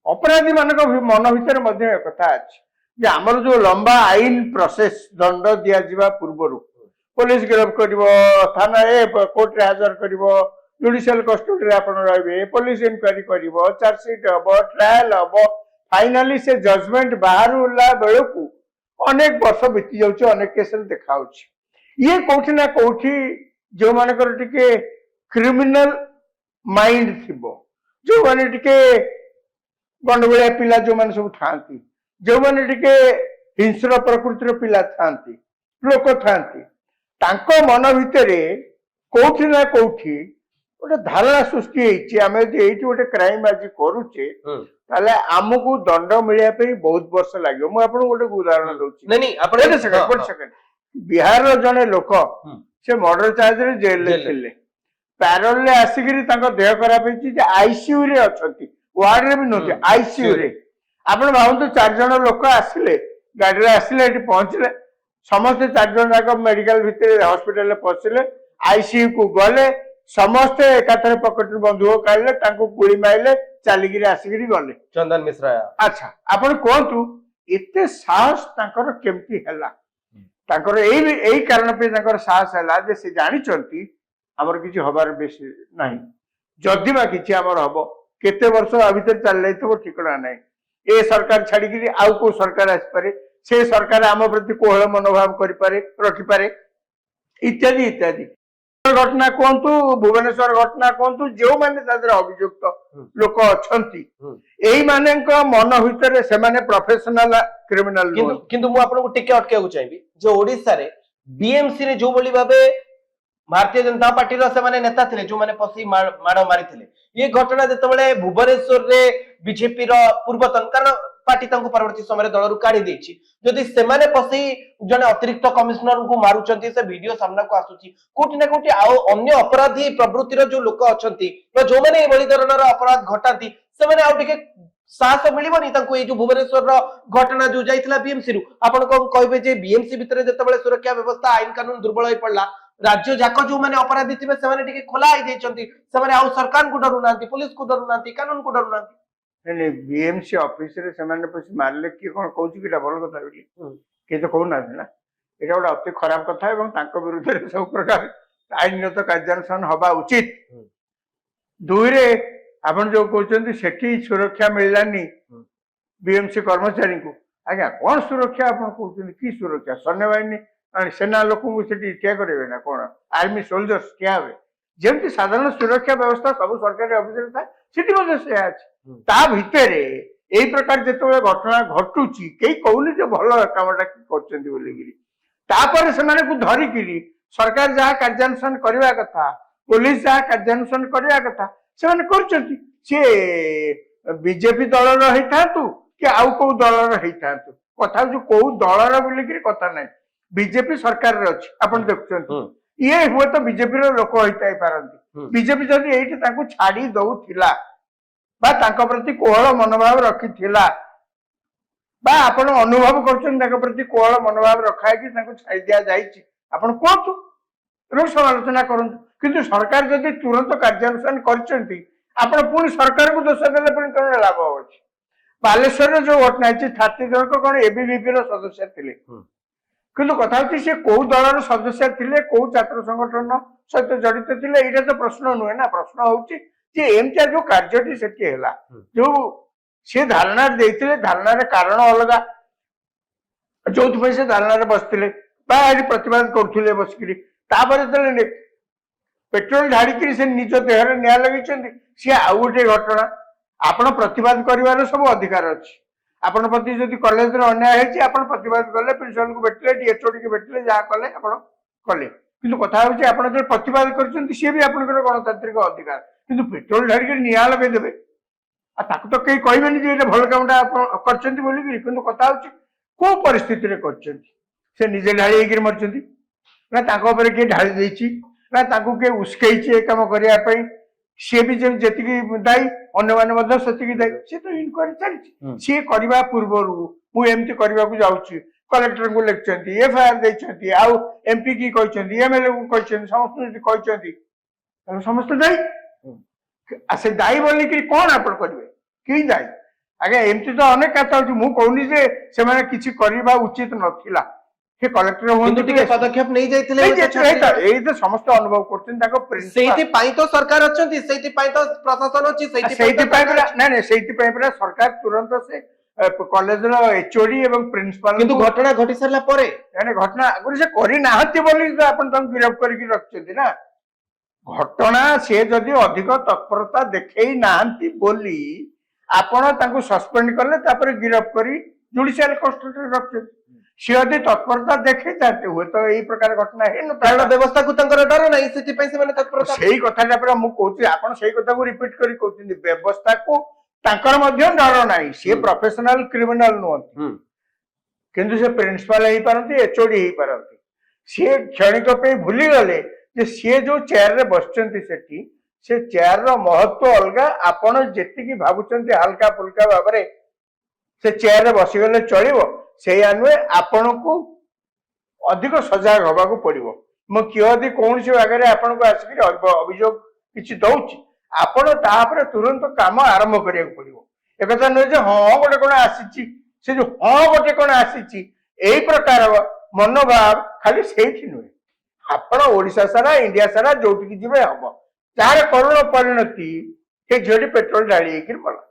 अपराधी मान मन भितर कथा अच्छी आमर जो लंबा आईन प्रोसेस दंड दिया पूर्वर पुलिस गिरफ कर थाना कोर्ट हाजर कर जुडिशियल कस्टडी रे पुलिस इनक्वारी कर चार्जसीट हम ट्रायल हम फाइनाली से जजमेंट बाहर बेलू अनेक वर्ष बीती जाऊँ अनेक केस देखा ये कौटी ना कौटी जो मानकर टिके क्रिमिनल माइंड थी जो माने टिके गंडगोलिया पिला जो माने सब था जो माने टिके हिंस्र प्रकृतिर पिला था लोक था मन भितर कौटी ना कौटी गोटे धारणा सृष्टि आम गोटे क्राइम आज करुचे आमको दंड मिलने बहुत वर्ष लगे मुझे गोटे उदाहरण दूसरी बिहार जड़े लोक से मर्डर चार्ज रे जेल थे पैरोल रे आसिक देह खराब आईसीयू रे अच्छा वार्ड रे भी नुह आईसीयू रे आप भावतु 4 जन लोक आसिले गाड़ी आसिले पहुंचले समस्ते 4 जन जाक मेडिकल भितर हॉस्पिटल पहुंचले आईसीयू को गले समस्ते एकाथरे पकेट बंदूक काढ़ले गुली मारे चलिकी आसिक गले चंदन मिश्रा अच्छा आपण कहतु एते साहस केमती है यही कारण पे साहस है से जानी आमर किसी हबार बेसी ना जदि बा किसी आमर हम केते वर्ष आ भीतर चल जाइए ठिकना ना ए सरकार छाड़ी आउ को सरकार आसपे से सरकार आम प्रति कोहल मनोभाव करें रखिपारे इत्यादि इत्यादि घटना कहतु भुवनेश्वर घटना कहतु जो मैंने अभियुक्त लोक अच्छा मन भितर से प्रोफेशनल क्रिमिनल किंतु मु आपको टिके अटकाया चाहिए जो ओडिशा रे बीएमसी रे जो बोली भाबे भारतीय जनता पार्टी रो से माने नेता थिले जो माने पसी माड़ मारी थिले ये घटना जतबेले भुवनेश्वर रे बीजेपी रो पूर्वतन कारण पार्टी तांको परवर्ती समय दल रु काढी देछि जदि से माने पसी जने अतिरिक्त कमिश्नर को मारुचंती से वीडियो सामना को आसुची कोटी ना कोटी आ अन्य अपराधी प्रवृत्ति रो जो लोक अछंती जो माने एबळी धरणर अपराध घटाती से माने आ टिके साहस मिलबनी तांको ए जो भुवनेश्वर रो घटना जो जाइतला बीएमसी रु आपण को कहबे जे बीएमसी भितरे जतबेले सुरक्षा व्यवस्था आईन कानून दुर्बल होई पड़ला राज्य जाक जो माने अपराधी थिबे से माने टिके खोला आइ देचंती से माने आ सरकार को डरु नांती पुलिस को डरु नांती कानून को डरु नांती नहीं बीएमसी ऑफिस रे से माने पछ मारले की कोन कहूची किटा भल कथा बोली के तो कहू ना ना एटा गोटे अति खराब कथा एवं तांको विरुद्ध रे सब प्रकार आईनगत कार्यानुष्ठान हवा उचित दुई रे आपण जो कहते सेठी सुरक्षा मिललानी बीएमसी कर्मचारी को आज्ञा कौन सुरक्षा आप कहते कि सुरक्षा सैन्य बाहिनी सेना लोक ठिया करेंगे ना कौन आर्मी सोल्जर्स ठिया हे जमी साधारण सुरक्षा व्यवस्था सब सरकारी ऑफिस था भितर यही प्रकार जिते घटना घटुची कई कहूनी जो भल कमटा कर धरिकी सरकार जहाँ कार्यानुष्ठान करवा कथा पुलिस जहाँ कार्यानुष्ठान करवा कथा से बीजेपी दलर होता कि आउ कौ दलर होता कथा जो कौ दलर बोलिकी कथा ना बीजेपी सरकार अच्छी आप देखुं ये हुए तो बीजेपी लोक होता पारती बीजेपी जदि ये छाड़ी दौला प्रति कोहल मनोभाव रखी आप अनुभव कर प्रति कोहल मनोभाव रखाई छाड़ी दि जाइए आप कहतु समालोचना करूँ किंतु सरकार जदि तुरंत कार्यानुष्ठान कर पुणी सरकार को दोष देने पुणी कौन लाभ अच्छे बालेश्वर जो घटना है 30 जन कौन एबीवीपी सदस्य थे किंतु कथा सी कौ दलर सदस्य थे कौ छात्र संगठन सहित जड़ित थे ये तो प्रश्न नुहे ना प्रश्न हूँ एमती जो कार्यटी से जो सी धारणा देते धारणा कारण अलग जो से धारणा बसते प्रतिवाद करुले बसिक पेट्रोल ढाड़ी से निज देह निआ लगे सी आउ गोटे घटना आपण प्रतिवाद कर सब अधिकार अच्छी आपण प्रति जदि कॉलेज अन्याय है प्रतिवाद कले प्रिंसिपल को भेटले डीएचओडी को भेटले जहाँ कले कले किंतु कथा हूँ आप प्रतिवाद कर सी भी आप गणतांत्रिक अधिकार किंतु पेट्रोल ढाड़ी निआ लगेदेवे तो कहीं कहे भल कामटा कर कथा हूँ कौ परिस्थिति कर निजे ढाड़ी मरती ना किए ढाली देती ना किए उस्कई कम करने सी भी जी दायी अन्य से दायी सी तो इनक्वारी चली सी करने पूर्वर मुझे करने को जाऊँगी कलेक्टर को लिखिं एफआईआर देती आउ एमपी की कहते एमएलए को कहते समस्त समस्त दायी से दायी बोलिक कौन आप करेंगे कि दायी ଆଜ୍ଞା ଏମିତି ତ ଅନେକ କଥା ହଉଛି, ମୁଁ କହୁନି ଯେ ସେମାନେ କିଛି କରିବା ଉଚିତ ନଥିଲା, ସେ କଲେକ୍ଟର କିନ୍ତୁ ହୁଅନ୍ତୁ ଟିକେ ପଦକ୍ଷେପ ନେଇ ଯାଇଥିଲେ ଏଇ ହୁଏତ ଯେ- ଛାତ୍ରୀ ଜଣ। ଏଇ ତ ସମସ୍ତେ ଅନୁଭବ କରୁଛନ୍ତି ତାଙ୍କ ପ୍ରିନ୍ସିପାଲ ସେଇଥିପାଇଁ ତ ସରକାର ଅଛନ୍ତି, ସେଇଥିପାଇଁ ତ ପ୍ରଶାସନ ଅଛି, ସେଇଥିପାଇଁ ତ ସେଇଥିପାଇଁ ସରକାର ପରା ଅଛି। ନାଇଁ ନାଇଁ ସେଇଥିପାଇଁ ପରା ସରକାର ତୁରନ୍ତ ସେ କଲେଜର ଏଚଓଡି ଏବଂ ପ୍ରିନ୍ସିପାଲ କିନ୍ତୁ ଘଟଣା ଘଟି ସାରିଲା ପରେ ଘଟଣା ଆଗରୁ ସେ କରିନାହାନ୍ତି ବୋଲି ତ ଆପଣ ତାଙ୍କୁ ଗିରଫ କରିକି ରଖିଛନ୍ତି ନା। ଘଟଣା ସେ ଯଦି ଅଧିକ ତତ୍ପରତା ଦେଖେଇ ନାହାନ୍ତି ବୋଲି ଆପଣ ତାଙ୍କୁ ସସ୍ପେଣ୍ଡ କଲେ, ତାପରେ ଗିରଫ କରି ଜୁଡିସିଆଲ କଷ୍ଟଡିରେ ରଖିଛନ୍ତି। ସେ ଯଦି ତତ୍ପରତା ଦେଖେଇଥାନ୍ତେ ହୁଏତ ଏଇ ପ୍ରକାର ଘଟଣା କାରଣ ହେଇନଥାନ୍ତା। ବ୍ୟବସ୍ଥାକୁ ତାଙ୍କର ଡର ନାହିଁ, ସେଥିପାଇଁ ସେମାନେ ତତ୍ପରତା। ସେଇ କଥାଟା ପରା ମୁଁ କହୁଛି, ଆପଣ ସେଇ କଥାକୁ ରିପିଟ କରି କହୁଛନ୍ତି, ବ୍ୟବସ୍ଥାକୁ ତାଙ୍କର ମଧ୍ୟ ଡର ନାହିଁ, ସିଏ ପ୍ରଫେସନାଲ କ୍ରିମିନାଲ ନୁହନ୍ତି, ହୁଁ। କିନ୍ତୁ ସେ ପ୍ରିନ୍ସିପାଲ ହେଇପାରନ୍ତି, ଏଚଓଡି ହେଇପାରନ୍ତି। ସିଏ କ୍ଷଣିକ ପାଇଁ ଭୁଲିଗଲେ ଯେ ସିଏ ଯୋଉ ଚେୟାରରେ ବସିଛନ୍ତି ସେଠି, ସେ ଚେୟାରର ମହତ୍ଵ ଅଲଗା। ଆପଣ ଯେତିକି ଭାବୁଛନ୍ତି ହାଲକା ଫୁଲକା ଭାବରେ ସେ ଚେୟାରରେ ବସିଗଲେ ଚଳିବ, ସେଇଆ ନୁହେଁ। ଆପଣଙ୍କୁ ଅଧିକ ସଜାଗ ହବାକୁ ପଡିବ। ମୁଁ କିଏ ଯଦି କୌଣସି ଜାଗାରେ ଆପଣଙ୍କୁ ଆସିକି ଅଭିଯୋଗ କିଛି ଦଉଛି, ଆପଣ ତାପରେ ତୁରନ୍ତ କାମ ଆରମ୍ଭ କରିବାକୁ ପଡିବ। ଏକଥା ନୁହେଁ ଯେ ହଁ ଗୋଟେ କଣ ଆସିଛି, ସେ ଯୋଉ ହଁ ଗୋଟେ କଣ ଆସିଛି ଏଇ ପ୍ରକାର ମନୋଭାବ ଖାଲି ସେଇଠି ନୁହେଁ, ଆପଣ ଓଡିଶା ସାରା ଇଣ୍ଡିଆ ସାରା ଯୋଉଠିକି ଯିବେ ହବ। ଯାହାର କରୁଣ ପରିଣତି ସେ ଝିଅଟି ପେଟ୍ରୋଲ ଢାଳି ହେଇକିରି ମଲା।